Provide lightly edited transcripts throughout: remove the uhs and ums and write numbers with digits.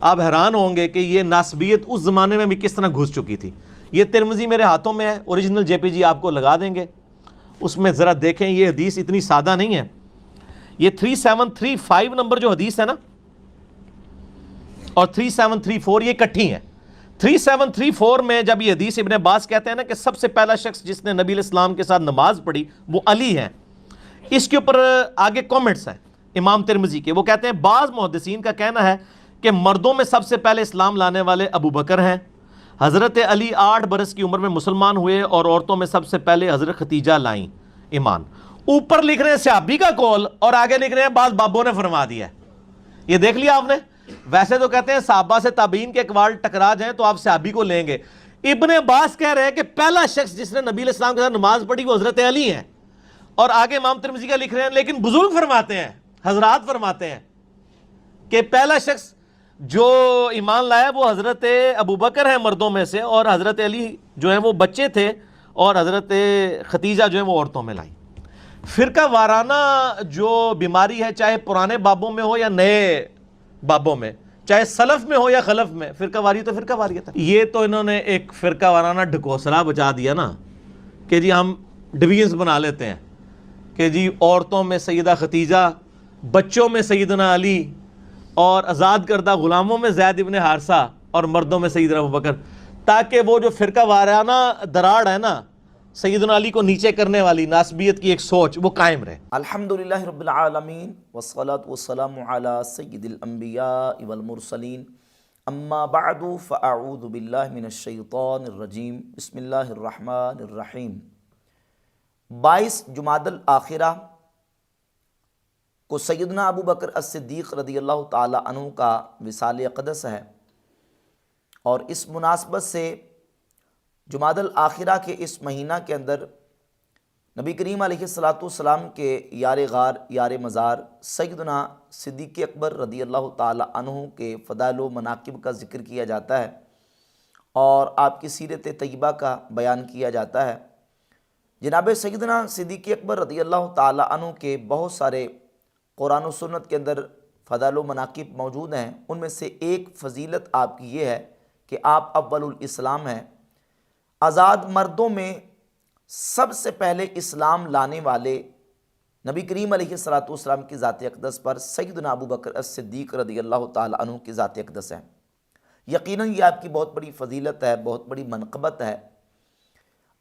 آپ حیران ہوں گے کہ یہ ناسبیت اس زمانے میں بھی کس طرح گھس چکی تھی۔ یہ ترمذی میرے ہاتھوں میں ہے، اوریجنل جے پی جی آپ کو لگا دیں گے، اس میں ذرا دیکھیں، یہ حدیث اتنی سادہ نہیں ہے۔ یہ 3735 نمبر جو حدیث ہے نا اور 3734 یہ کٹھی ہیں۔ 3734 میں جب یہ حدیث ابن عباس کہتے ہیں نا کہ سب سے پہلا شخص جس نے نبی علیہ السلام کے ساتھ نماز پڑھی وہ علی ہیں، اس کے اوپر آگے کومنٹس ہیں امام ترمذی کے، وہ کہتے ہیں بعض محدثین کا کہنا ہے کہ مردوں میں سب سے پہلے اسلام لانے والے ابو بکر ہیں، حضرت علی 8 برس کی عمر میں مسلمان ہوئے، اور عورتوں میں سب سے پہلے حضرت خدیجہ لائیں ایمان۔ اوپر لکھ رہے ہیں صحابی کا قول اور آگے لکھ رہے ہیں بعض بابوں نے فرما دیا ہے۔ یہ دیکھ لیا آپ نے؟ ویسے تو کہتے ہیں صحابہ سے تابعین کے اقوال ٹکرا جائیں تو آپ صحابی کو لیں گے، ابن عباس کہہ رہے ہیں کہ پہلا شخص جس نے نبی علیہ السلام کے ساتھ نماز پڑھی وہ حضرت علی ہیں، اور آگے امام ترمذی کا لکھ رہے ہیں لیکن بزرگ فرماتے ہیں، حضرات فرماتے ہیں کہ پہلا شخص جو ایمان لایا وہ حضرت ابو بکر ہیں مردوں میں سے، اور حضرت علی جو ہیں وہ بچے تھے، اور حضرت خدیجہ جو ہیں وہ عورتوں میں لائی۔ فرقہ وارانہ جو بیماری ہے، چاہے پرانے بابوں میں ہو یا نئے بابوں میں، چاہے سلف میں ہو یا خلف میں، فرقہ واری تو فرقہ واریت ہے۔ یہ تو انہوں نے ایک فرقہ وارانہ ڈھکوسلا بچا دیا نا کہ جی ہم ڈویژنز بنا لیتے ہیں کہ جی عورتوں میں سیدہ خدیجہ، بچوں میں سیدنا علی، اور آزاد کردہ غلاموں میں زید ابن حارثہ، اور مردوں میں سیدنا ابوبکر، تاکہ وہ جو فرقہ وارانہ دراڑ ہے نا سیدنا علی کو نیچے کرنے والی ناسبیت کی ایک سوچ، وہ قائم رہے۔ الحمدللہ رب العالمین والصلاة والسلام علی سید الانبیاء والمرسلین، اما بعد فاعوذ باللہ من الشیطان الرجیم، بسم اللہ الرحمن الرحیم۔ 22 جمادی الاخرہ کو سیدنا ابو بکر الصدیق رضی اللہ تعالی عنہ کا وصال اقدس ہے، اور اس مناسبت سے جمادی الاخرہ کے اس مہینہ کے اندر نبی کریم علیہ السلام کے یار غار یار مزار سیدنا صدیق اکبر رضی اللہ تعالی عنہ کے فضائل و مناقب کا ذکر کیا جاتا ہے، اور آپ کی سیرت طیبہ کا بیان کیا جاتا ہے۔ جناب سیدنا صدیق اکبر رضی اللہ تعالی عنہ کے بہت سارے قرآن و سنت کے اندر فضائل و مناقب موجود ہیں، ان میں سے ایک فضیلت آپ کی یہ ہے کہ آپ اول الاسلام ہیں۔ آزاد مردوں میں سب سے پہلے اسلام لانے والے نبی کریم علیہ السلام کی ذات اقدس پر سیدنا ابو بکر الصدیق رضی اللہ تعالی عنہ کی ذات اقدس ہے۔ یقیناً یہ آپ کی بہت بڑی فضیلت ہے، بہت بڑی منقبت ہے۔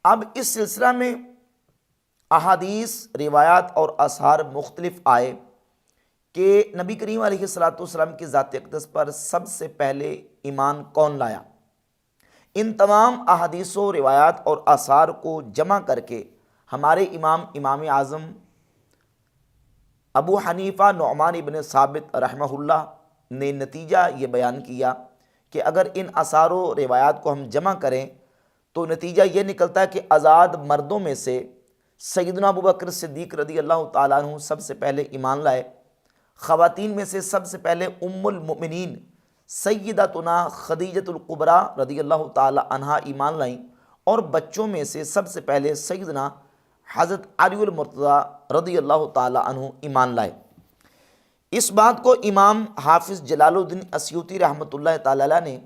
اب اس سلسلہ میں احادیث، روایات اور اثار مختلف آئے کہ نبی کریم علیہ السلام کی ذات اقدس پر سب سے پہلے ایمان کون لایا۔ ان تمام احادیث و روایات اور آثار کو جمع کر کے ہمارے امام اعظم ابو حنیفہ نعمان ابن ثابت رحمہ اللہ نے نتیجہ یہ بیان کیا کہ اگر ان آثار و روایات کو ہم جمع کریں تو نتیجہ یہ نکلتا ہے کہ آزاد مردوں میں سے سیدنا ابو بکر صدیق رضی اللہ تعالیٰ عنہ سب سے پہلے ایمان لائے، خواتین میں سے سب سے پہلے ام المؤمنین سیدتنا خدیجۃ الکبریٰ رضی اللہ تعالی عنہا ایمان لائیں، اور بچوں میں سے سب سے پہلے سیدنا حضرت علی المرتضیٰ رضی اللہ تعالی عنہ ایمان لائے۔ اس بات کو امام حافظ جلال الدین اسیوطی رحمۃ اللہ تعالی علیہ نے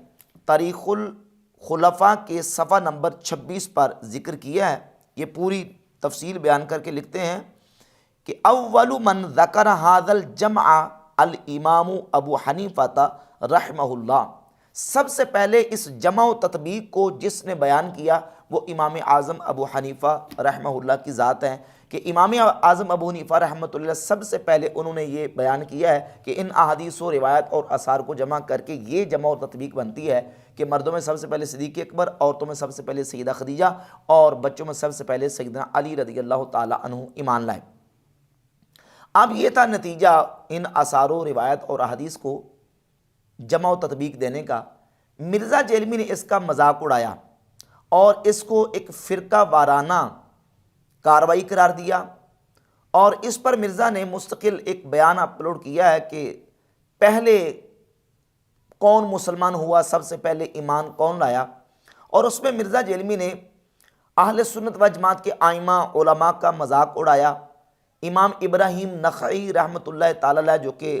تاریخ الخلفاء کے صفحہ نمبر 26 پر ذکر کیا ہے۔ یہ پوری تفصیل بیان کر کے لکھتے ہیں کہ اول من ذکر ھذا الجمع الامام ابو حنیفہ رحمہ اللہ، سب سے پہلے اس جمع و تطبیق کو جس نے بیان کیا وہ امام اعظم ابو حنیفہ رحمہ اللہ کی ذات ہیں، کہ امام اعظم ابو حنیفہ رحمۃ اللہ سب سے پہلے انہوں نے یہ بیان کیا ہے کہ ان احادیث و روایات اور آثار کو جمع کر کے یہ جمع و تطبیق بنتی ہے کہ مردوں میں سب سے پہلے صدیق اکبر، عورتوں میں سب سے پہلے سیدہ خدیجہ، اور بچوں میں سب سے پہلے سیدنا علی رضی اللہ تعالی عنہ ایمان لائے۔ اب یہ تھا نتیجہ ان آثار و روایات اور احادیث کو جمع و تطبیق دینے کا۔ مرزا جیلمی نے اس کا مذاق اڑایا اور اس کو ایک فرقہ وارانہ کارروائی قرار دیا، اور اس پر مرزا نے مستقل ایک بیان اپلوڈ کیا ہے کہ پہلے کون مسلمان ہوا، سب سے پہلے ایمان کون لایا، اور اس میں مرزا جیلمی نے اہل سنت و جماعت کے ائمہ علماء کا مذاق اڑایا۔ امام ابراہیم نخعی رحمۃ اللہ تعالی علیہ جو کہ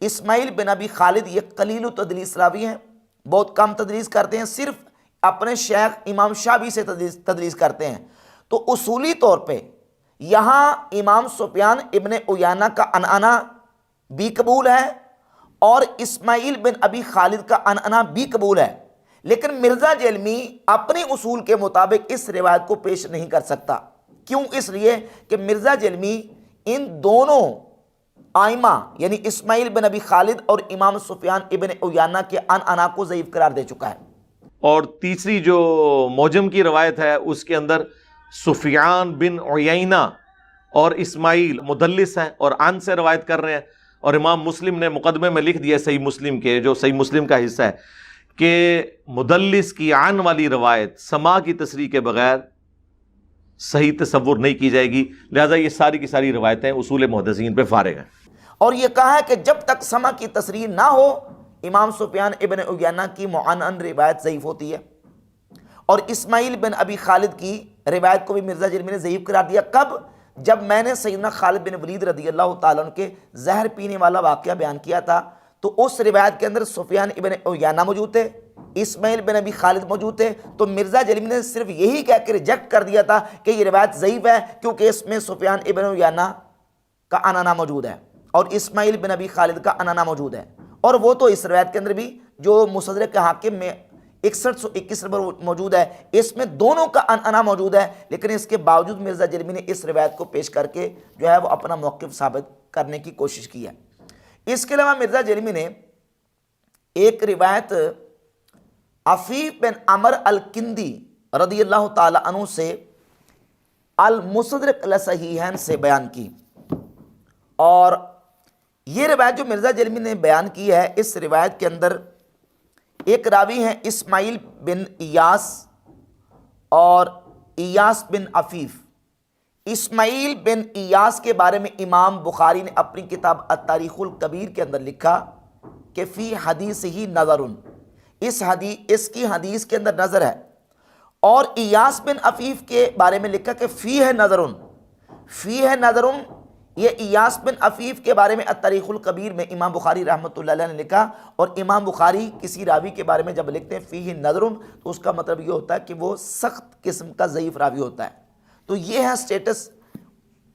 اسماعیل بن ابی خالد یہ قلیل و تدلیس راوی ہیں، بہت کم تدلیس کرتے ہیں، صرف اپنے شیخ امام شعبی سے تدلیس کرتے ہیں۔ تو اصولی طور پہ یہاں امام سفیان ابن عیینہ کا عنعنہ بھی قبول ہے اور اسماعیل بن ابی خالد کا عنعنہ بھی قبول ہے، لیکن مرزا جیلمی اپنی اصول کے مطابق اس روایت کو پیش نہیں کر سکتا۔ کیوں؟ اس لیے کہ مرزا جیلمی ان دونوں آئمہ یعنی اسماعیل بن ابی خالد اور امام سفیان ابن عیینہ کے عنعنہ کو ضعیف قرار دے چکا ہے۔ اور تیسری جو موجم کی روایت ہے اس کے اندر سفیان بن عیینہ اور اسماعیل مدلس ہیں اور عن سے روایت کر رہے ہیں، اور امام مسلم نے مقدمے میں لکھ دیا صحیح مسلم کے، جو صحیح مسلم کا حصہ ہے، کہ مدلس کی عن والی روایت سما کی تصریح کے بغیر صحیح تصور نہیں کی جائے گی، لہذا یہ ساری کی ساری روایتیں اصول محدثین پہ فارغ ہیں۔ اور یہ کہا ہے کہ جب تک سما کی تصریح نہ ہو امام سفیان ابن عیینہ کی معنعن روایت ضعیف ہوتی ہے، اور اسماعیل بن ابی خالد کی روایت کو بھی مرزا جیلمی نے ضعیف قرار دیا۔ کب؟ جب میں نے سیدنا خالد بن ولید رضی اللہ تعالیٰ عنہ کے زہر پینے والا واقعہ بیان کیا تھا، تو اس روایت کے اندر سفیان ابن عیینہ موجود تھے، اسماعیل بن ابی خالد موجود تھے، تو مرزا جیلمی نے صرف یہی کہہ کے ریجیکٹ کر دیا تھا کہ یہ روایت ضعیف ہے کیونکہ اس میں سفیان ابن عیینہ کا عنعنہ موجود ہے اور اسماعیل بن ابی خالد کا عنعنہ موجود ہے، اور وہ تو اس روایت کے اندر بھی جو مستدرک حاکم میں 6121 نمبر موجود ہے، اس میں دونوں کا عنعنہ موجود ہے، لیکن اس کے باوجود مرزا جیلمی نے اس روایت کو پیش کر کے جو ہے وہ اپنا موقف ثابت کرنے کی کوشش کی ہے۔ اس کے علاوہ مرزا جیلمی نے ایک روایت عفیف بن عمر الکندی رضی اللہ تعالی عنہ سے المستدرک لصحیحین سے بیان کی، اور یہ روایت جو مرزا جیلمی نے بیان کی ہے، اس روایت کے اندر ایک راوی ہیں اسماعیل بن ایاس اور ایاس بن عفیف۔ اسماعیل بن ایاس کے بارے میں امام بخاری نے اپنی کتاب التاریخ الکبیر کے اندر لکھا کہ فی حدیث ہی نظر، اس کی حدیث کے اندر نظر ہے، اور ایاس بن عفیف کے بارے میں لکھا کہ فی ہے نظر۔ یہ ایاس بن عفیف کے بارے میں التاریخ الکبیر میں امام بخاری رحمۃ اللہ علیہ نے لکھا، اور امام بخاری کسی راوی کے بارے میں جب لکھتے ہیں فیہ نظر، تو اس کا مطلب یہ ہوتا ہے کہ وہ سخت قسم کا ضعیف راوی ہوتا ہے۔ تو یہ ہے سٹیٹس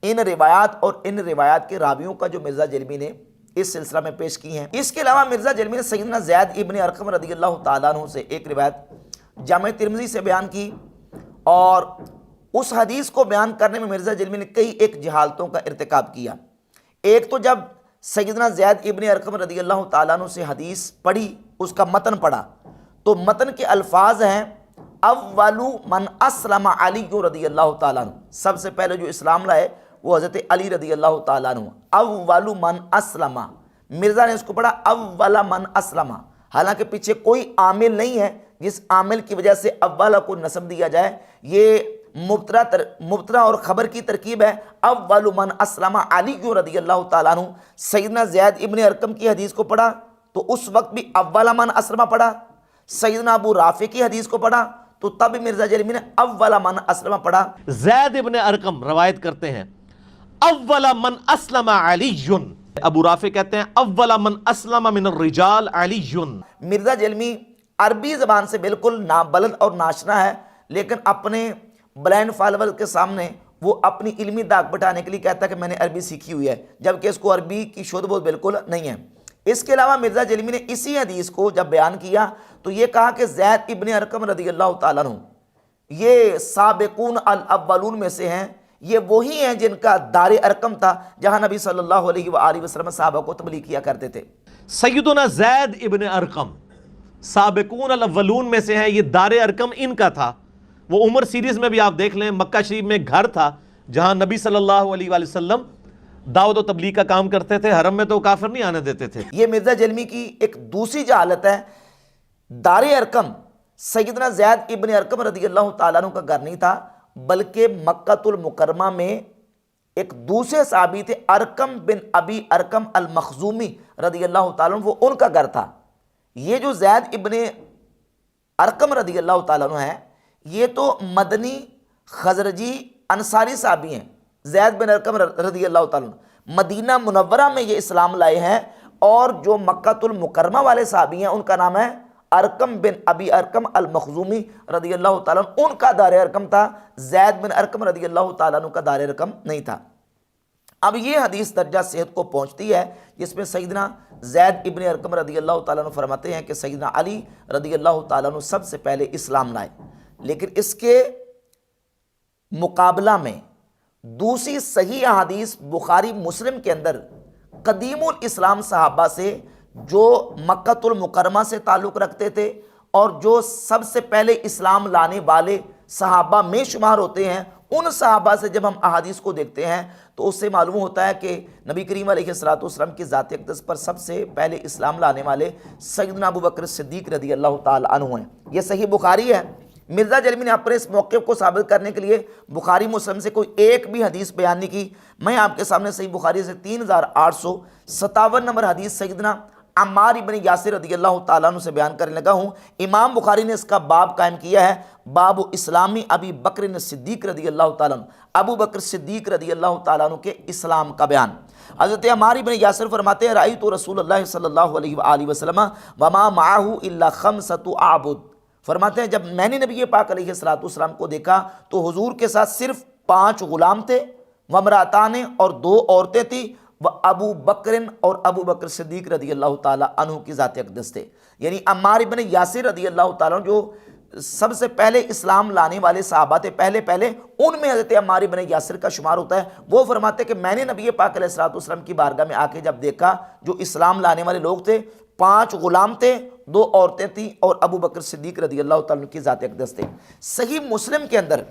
ان روایات اور ان روایات کے راویوں کا جو مرزا جیلمی نے اس سلسلہ میں پیش کی ہیں۔ اس کے علاوہ مرزا جیلمی نے سیدنا زید ابن ارقم رضی اللہ تعالیٰ عنہ سے ایک روایت جامع ترمذی سے بیان کی، اور اس حدیث کو بیان کرنے میں مرزا جیلمی نے کئی ایک جہالتوں کا ارتکاب کیا۔ ایک تو جب سیدنا زید ابن ارقم رضی اللہ تعالیٰ عنہ سے حدیث پڑھی، اس کا متن پڑھا، تو متن کے الفاظ ہیں اول من اسلم علی رضی اللہ تعالیٰ عنہ، سب سے پہلے جو اسلام لائے وہ حضرت علی رضی اللہ تعالیٰ عنہ، اول من اسلم، مرزا نے اس کو پڑھا اول من اسلم، حالانکہ پیچھے کوئی عامل نہیں ہے جس عامل کی وجہ سے اولا کو نسب دیا جائے، یہ مبتدا اور خبر کی ترکیب ہے۔ اول من اسلم علی رضی اللہ تعالیٰ عنہ، سیدنا زید ابن ارقم کی حدیث کو پڑھا تو اس وقت بھی اول من اسلم پڑھا، سیدنا ابو رافع کی حدیث کو پڑھا تو تب مرزا جیلمی نے اول من اسلم پڑھا۔ زید ابن ارقم روایت کرتے ہیں اول من اسلم علی، ابو رافع کہتے ہیں اول من اسلم من الرجال علی۔ مرزا جیلمی عربی زبان سے بالکل نابلد اور ناشنا ہے، لیکن اپنے بلائنڈ فالوور کے سامنے وہ اپنی علمی داغ بٹانے کے لیے کہتا ہے کہ میں نے عربی سیکھی ہوئی ہے، جبکہ اس کو عربی کی شعور بوجھ بالکل نہیں ہے۔ اس کے علاوہ مرزا جیلمی نے اسی حدیث کو جب بیان کیا تو یہ کہا کہ زید ابن ارقم رضی اللہ تعالیٰ عنہ یہ سابقون الاولون میں سے ہیں، یہ وہی ہیں جن کا دار ارقم تھا جہاں نبی صلی اللہ علیہ وآلہ وسلم صحابہ کو تبلیغ کیا کرتے تھے۔ سیدنا زید ابن ارقم سابقون الاولون میں سے ہیں، یہ دار ارقم ان کا تھا۔ وہ عمر سیریز میں بھی آپ دیکھ لیں، مکہ شریف میں گھر تھا جہاں نبی صلی اللہ علیہ وآلہ وسلم دعوت و تبلیغ کا کام کرتے تھے، حرم میں تو کافر نہیں آنے دیتے تھے۔ یہ مرزا جیلمی کی ایک دوسری جہالت ہے، دار ارقم سیدنا زید ابن ارقم رضی اللہ تعالیٰ عنہ کا گھر نہیں تھا، بلکہ مکہ المکرمہ میں ایک دوسرے صحابی تھے ارقم بن ابی ارقم المخزومی رضی اللہ تعالیٰ عنہ، وہ ان کا گھر تھا۔ یہ جو زید ابن ارقم رضی اللہ تعالیٰ عنہ ہے، یہ تو مدنی خزرجی انصاری صحابی ہیں۔ زید بن ارقم رضی اللہ تعالیٰ عنہ مدینہ منورہ میں یہ اسلام لائے ہیں، اور جو مکہ المکرمہ والے صحابی ہیں ان کا نام ہے ارقم بن ابی ارقم المخزومی رضی اللہ تعالیٰ عنہ، ان کا دار ارقم تھا، زید بن ارقم رضی اللہ تعالیٰ عنہ کا دار ارقم نہیں تھا۔ اب یہ حدیث درجہ صحت کو پہنچتی ہے جس میں سیدنا زید ابن ارقم رضی اللہ تعالیٰ عنہ فرماتے ہیں کہ سیدنا علی رضی اللہ تعالیٰ عنہ سب سے پہلے اسلام لائے، لیکن اس کے مقابلہ میں دوسری صحیح احادیث بخاری مسلم کے اندر قدیم الاسلام صحابہ سے جو مکہ المکرمہ سے تعلق رکھتے تھے اور جو سب سے پہلے اسلام لانے والے صحابہ میں شمار ہوتے ہیں، ان صحابہ سے جب ہم احادیث کو دیکھتے ہیں تو اس سے معلوم ہوتا ہے کہ نبی کریم علیہ السلام کی ذات اقدس پر سب سے پہلے اسلام لانے والے سیدنا ابو بکر صدیق رضی اللہ تعالی عنہ ہیں۔ یہ صحیح بخاری ہے۔ مرزا جرمی نے اپنے اس موقف کو ثابت کرنے کے لیے بخاری مسلم سے کوئی ایک بھی حدیث بیان نہیں کی۔ میں آپ کے سامنے صحیح بخاری سے 3857 نمبر حدیث سیدنا عمار ابن یاسر رضی اللہ تعالیٰ عنہ سے بیان کرنے لگا ہوں۔ امام بخاری نے اس کا باب قائم کیا ہے، باب اسلامی ابی بکر صدیق رضی اللہ تعالیٰ عنہ، ابو بکر صدیق رضی اللہ تعالیٰ عنہ کے اسلام کا بیان۔ حضرت عمار ابن یاسر فرماتے ہیں رأیت رسول اللہ صلی اللہ علیہ وآلہ وسلم وما معه الا 5 اعبد، فرماتے ہیں جب میں نے نبی پاک علیہ السلام کو دیکھا تو حضور کے ساتھ صرف 5 غلام تھے، وامرأتان اور 2 عورتیں تھیں، وہ ابو بکر اور ابو بکر صدیق رضی اللہ تعالیٰ عنہ کی ذات اقدس تھے۔ یعنی عمار ابن یاسر رضی اللہ تعالیٰ عنہ جو سب سے پہلے اسلام لانے والے صحابہ تھے، پہلے ان میں حضرت عمار ابن یاسر کا شمار ہوتا ہے۔ وہ فرماتے کہ میں نے نبی پاک علیہ السلام کی بارگاہ میں آ کے جب دیکھا جو اسلام لانے والے لوگ تھے 5 غلام تھے، 2 عورتیں تھیں اور ابو بکر صدیق رضی اللہ تعالیٰ عنہ کی ذات اقدس تھے۔ صحیح مسلم کے اندر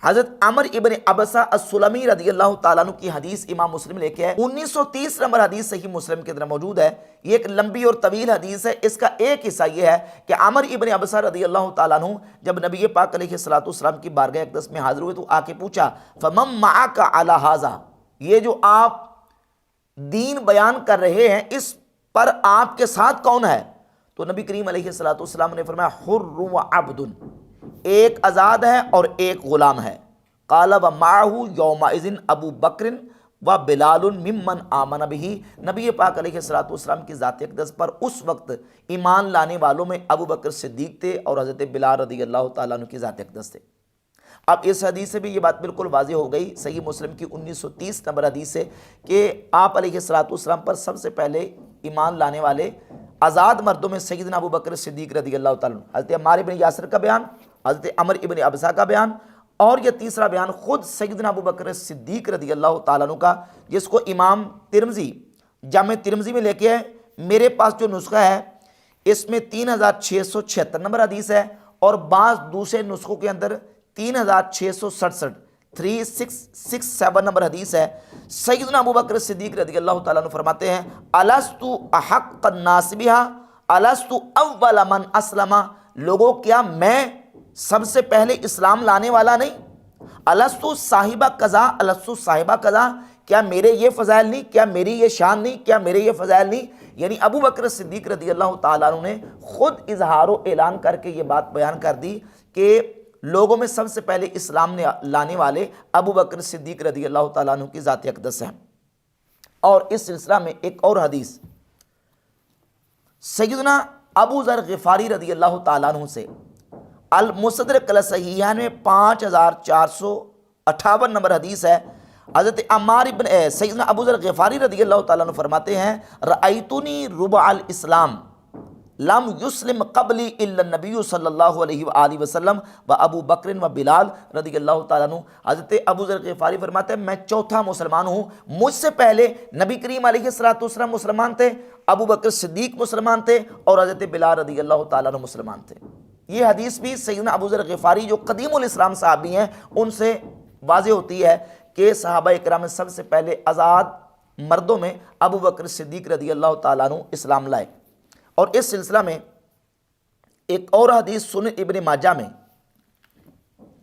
حضرت عمر ابن عبسہ السلمی رضی اللہ تعالیٰ عنہ کی حدیث امام مسلم لے کے ہے، 1930 نمبر حدیث صحیح مسلم کے اندر موجود ہے۔ یہ ایک لمبی اور طویل حدیث ہے۔ اس کا ایک حصہ یہ ہے کہ عمر ابن عبسہ رضی اللہ تعالیٰ عنہ جب نبی پاک علیہ السلام کی بارگاہ اقدس میں حاضر ہوئے تو آ کے پوچھا فمن معک علی ھذا، یہ جو آپ دین بیان کر رہے ہیں اس پر آپ کے ساتھ کون ہے؟ تو نبی کریم علیہ السلام نے فرمایا حر و عبد، ایک آزاد ہے اور ایک غلام ہے۔ قال ومعه یومئذ ابو بکر و بلال ممن آمن به، نبی پاک علیہ السلام کی ذات اقدس پر اس وقت ایمان لانے والوں میں ابو بکر صدیق تھے اور حضرت بلال رضی اللہ تعالیٰ عنہ کی ذات اقدس تھے۔ اب اس حدیث سے بھی یہ بات بالکل واضح ہو گئی صحیح مسلم کی 1930 نمبر حدیث سے کہ آپ علیہ السلام پر سب سے پہلے ایمان لانے والے آزاد مردوں میں سیدنا ابو بکر صدیق رضی اللہ تعالیٰ عنہ، حضرت عمار ابن یاسر کا بیان، حضرت عمر ابن عبسہ کا بیان، اور یہ تیسرا بیان خود سیدنا ابو بکر صدیق رضی اللہ تعالیٰ عنہ کا، جس کو امام ترمذی جامع ترمذی میں لے کے ہے۔ میرے پاس جو نسخہ ہے اس میں 3676 نمبر حدیث ہے اور بعض دوسرے نسخوں کے اندر 3667 3667 نمبر حدیث ہے۔ سیدنا ابو بکر صدیق رضی اللہ تعالیٰ عنہ فرماتے ہیں الست احق الناس بها الست اول من اسلم، لوگوں کیا میں سب سے پہلے اسلام لانے والا نہیں؟ الست صاحبہ قضا الست صاحبہ قضا، کیا میرے یہ فضائل نہیں، کیا میری یہ شان نہیں، کیا میرے یہ فضائل نہیں؟ یعنی ابو بکر صدیق رضی اللہ تعالیٰ عنہ نے خود اظہار و اعلان کر کے یہ بات بیان کر دی کہ لوگوں میں سب سے پہلے اسلام لانے والے ابو بکر صدیق رضی اللہ تعالیٰ عنہ کی ذات اقدس ہیں۔ اور اس سلسلہ میں ایک اور حدیث سیدنا ابو ذر غفاری رضی اللہ تعالیٰ عنہ سے المستدرک علی الصحیحین میں 5458 نمبر حدیث ہے۔ حضرت عمار ابن سیدنا ابو ذر غفاری رضی اللہ تعالیٰ عنہ فرماتے ہیں رأیتنی ربع الاسلام لم یسلم قبلی الا النبی صلی اللہ علیہ وآلہ وسلم و ابو بکر و بلال رضی اللہ تعالیٰ عنہ۔ حضرت ابو ذر غفاری فرماتے ہیں میں چوتھا مسلمان ہوں، مجھ سے پہلے نبی کریم علیہ السلام مسلمان تھے، ابو بکر صدیق مسلمان تھے اور حضرت بلال رضی اللہ تعالیٰ عنہ مسلمان تھے۔ یہ حدیث بھی سیدنا ابو ذر غفاری جو قدیم الاسلام صحابی ہیں ان سے واضح ہوتی ہے کہ صحابہ اکرام میں سب سے پہلے آزاد مردوں میں ابو بکر صدیق رضی اللہ تعالیٰ عنہ اسلام لائے۔ اور اس سلسلہ میں ایک اور حدیث سنن ابن ماجہ میں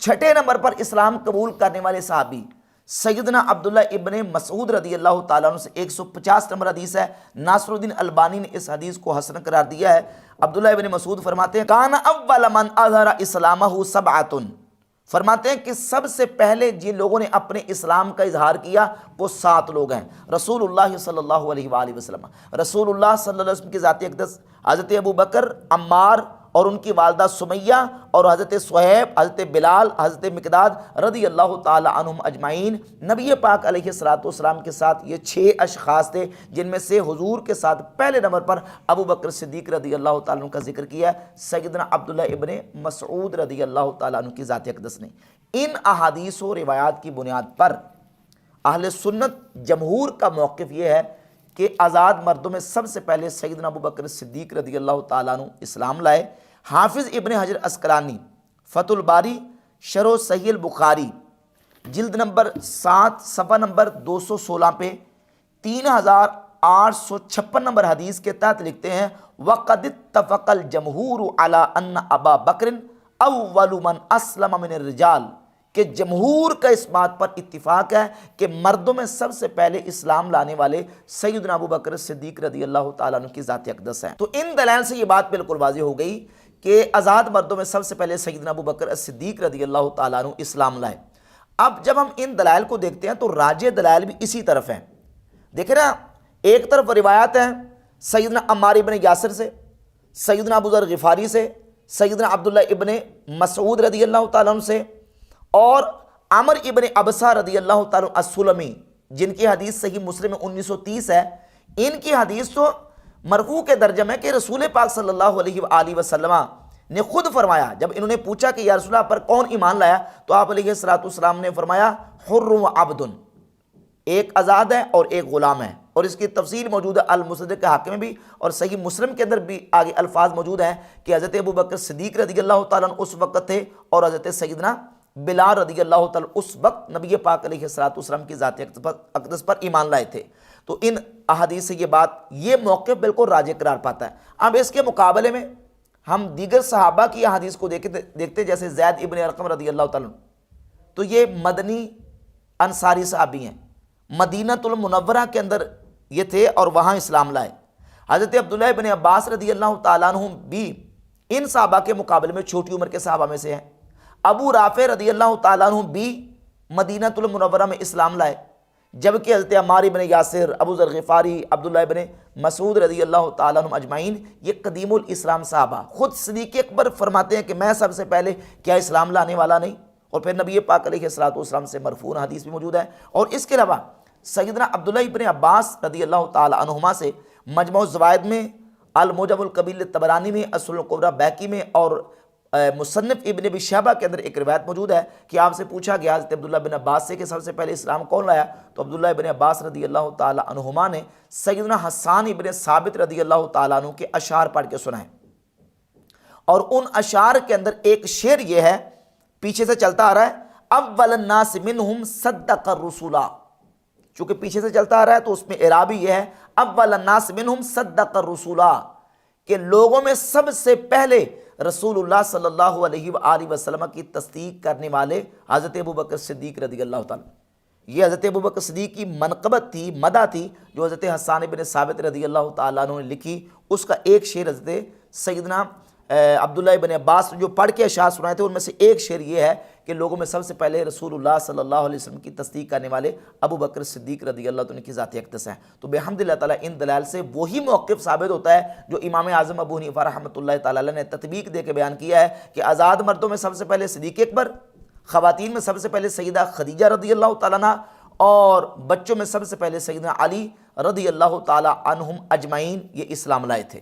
6 نمبر پر اسلام قبول کرنے والے صحابی سیدنا عبداللہ ابن مسعود رضی اللہ تعالیٰ عنہ سے 150 نمبر حدیث ہے۔ ناصر الدین البانی نے اس حدیث کو حسن قرار دیا ہے۔ عبداللہ ابن مسعود فرماتے ہیں کان اول من اظہر اسلامہ سبعۃ، فرماتے ہیں کہ سب سے پہلے جن لوگوں نے اپنے اسلام کا اظہار کیا وہ 7 لوگ ہیں۔ رسول اللہ صلی اللہ علیہ وآلہ وسلم، رسول اللہ صلی اللہ علیہ وسلم کی ذات اقدس، حضرت ابوبکر، عمار اور ان کی والدہ سمیہ، اور حضرت صہیب، حضرت بلال، حضرت مقداد رضی اللہ تعالی عنہم اجمعین۔ نبی پاک علیہ الصلوۃ والسلام کے ساتھ یہ 6 اشخاص تھے، جن میں سے حضور کے ساتھ پہلے نمبر پر ابوبکر صدیق رضی اللہ تعالیٰ عنہ کا ذکر کیا ہے، سیدنا عبداللہ ابن مسعود رضی اللہ تعالیٰ عنہ کی ذات اقدس نے۔ ان احادیث و روایات کی بنیاد پر اہل سنت جمہور کا موقف یہ ہے کہ آزاد مردوں میں سب سے پہلے سیدنا ابوبکر صدیق رضی اللہ تعالیٰ عنہ اسلام لائے۔ حافظ ابن حجر عسقلانی فتح الباری شرح صحیح البخاری جلد نمبر 7 صفحہ نمبر 216 پہ 3856 نمبر حدیث کے تحت لکھتے ہیں، وَقَدِ اتَّفَقَ الْجَمْهُورُ عَلَىٰ أَنَّ أَبَا بَكْرٍ أَوَّلُ مَنْ أَسْلَمَ مِنَ الرِّجَالِ، کہ جمہور کا اس بات پر اتفاق ہے کہ مردوں میں سب سے پہلے اسلام لانے والے سیدنا ابوبکر صدیق رضی اللہ تعالیٰ عنہ کی ذات اقدس ہیں۔ تو ان دلائل سے یہ بات بالکل واضح ہو گئی کہ آزاد مردوں میں سب سے پہلے سیدنا ابوبکر صدیق رضی اللہ تعالیٰ عنہ اسلام لائے۔ اب جب ہم ان دلائل کو دیکھتے ہیں تو راجح دلائل بھی اسی طرف ہیں۔ دیکھیں نا، ایک طرف روایات ہیں سیدنا عمار ابن یاسر سے، سیدنا ابو ذر غفاری سے، سیدنا عبداللہ ابن مسعود رضی اللہ تعالیٰ عنہ سے، اور عمر ابن ابسہ رضی اللہ تعالیٰ عنہ السلمی، جن کی حدیث صحیح مسلم میں 1930 ہے۔ ان کی حدیث تو مرفوع کے درجے میں کہ رسول پاک صلی اللہ علیہ وآلہ وسلم نے خود فرمایا، جب انہوں نے پوچھا کہ یا رسول اللہ پر کون ایمان لایا، تو آپ علیہ السلام نے فرمایا حر و عبد، ایک آزاد ہے اور ایک غلام ہے، اور اس کی تفصیل موجود ہے المصدق کے حاکم میں بھی، اور صحیح مسلم کے اندر بھی آگے الفاظ موجود ہیں کہ حضرت ابوبکر صدیق رضی اللہ تعالیٰ عنہ اس وقت تھے، اور حضرت سیدنا بلال رضی اللہ تعالیٰ اس وقت نبی پاک علیہ السلام کی ذات اقدس پر ایمان لائے تھے۔ تو ان احادیث سے یہ موقف بالکل راجح قرار پاتا ہے۔ اب اس کے مقابلے میں ہم دیگر صحابہ کی احادیث کو دیکھتے، جیسے زید ابن ارقم رضی اللہ تعالیٰ عنہ، تو یہ مدنی انصاری صحابی ہیں، مدینہ المنورہ کے اندر یہ تھے اور وہاں اسلام لائے۔ حضرت عبداللہ ابن عباس رضی اللہ تعالیٰ عنہ بھی ان صحابہ کے مقابلے میں چھوٹی عمر کے صحابہ میں سے ہیں۔ ابو رافع رضی اللہ تعالیٰ عنہ بھی مدینہ المنورہ میں اسلام لائے، جبکہ حضرت عمار ابن یاسر، ابو ذر غفاری، عبداللہ ابن مسعود رضی اللہ تعالیٰ عنہ اجمعین یہ قدیم الاسلام صحابہ، خود صدیق اکبر فرماتے ہیں کہ میں سب سے پہلے کیا اسلام لانے والا نہیں، اور پھر نبی پاک علیہ السلام سے مرفوع حدیث بھی موجود ہے۔ اور اس کے علاوہ سیدنا عبداللہ ابن عباس رضی اللہ تعالیٰ عنہما سے مجموع الزوائد میں، المعجم الکبیر طبرانی میں، السنن الکبریٰ بیہقی میں، اور مصنف ابن ابی شیبہ کے اندر ایک روایت موجود ہے کہ آپ سے پوچھا گیا حضرت عبداللہ بن عباس سے کہ سب سے پہلے اسلام کون لایا، تو عبداللہ ابن عباس رضی اللہ تعالیٰ عنہما نے سیدنا حسان ابن ثابت رضی اللہ تعالیٰ عنہ کے اشعار پڑھ کے سنائے، اور ان اشعار کے اندر ایک شعر یہ ہے، پیچھے سے چلتا آ رہا ہے، اول الناس منہم صدق الرسول، چونکہ پیچھے سے چلتا آ رہا ہے تو اس میں اعرابی یہ ہے، اول الناس منہم صدق الرسول، کہ لوگوں میں سب سے پہلے رسول اللہ صلی اللہ علیہ وآلہ وسلم کی تصدیق کرنے والے حضرت ابوبکر صدیق رضی اللہ تعالیٰ۔ یہ حضرت ابوبکر صدیق کی منقبت تھی، مدح تھی، جو حضرت حسان بن ثابت رضی اللہ تعالیٰ عنہ نے لکھی۔ اس کا ایک شعر حضرت سیدنا عبداللہ ابن عباس جو پڑھ کے اشعار سنائے تھے، ان میں سے ایک شعر یہ ہے کہ لوگوں میں سب سے پہلے رسول اللہ صلی اللہ علیہ وسلم کی تصدیق کرنے والے ابوبکر صدیق رضی اللہ عنہ کی ذات اقدس ہیں۔ تو بحمد اللہ تعالیٰ ان دلائل سے وہی موقف ثابت ہوتا ہے جو امام اعظم ابو حنیفہ رحمۃ اللہ تعالیٰ نے تطبیق دے کے بیان کیا ہے کہ آزاد مردوں میں سب سے پہلے صدیق اکبر، خواتین میں سب سے پہلے سیدہ خدیجہ رضی اللہ تعالیٰ عنہ، اور بچوں میں سب سے پہلے سیدنا علی رضی اللہ تعالیٰ عنہم اجمعین یہ اسلام لائے تھے۔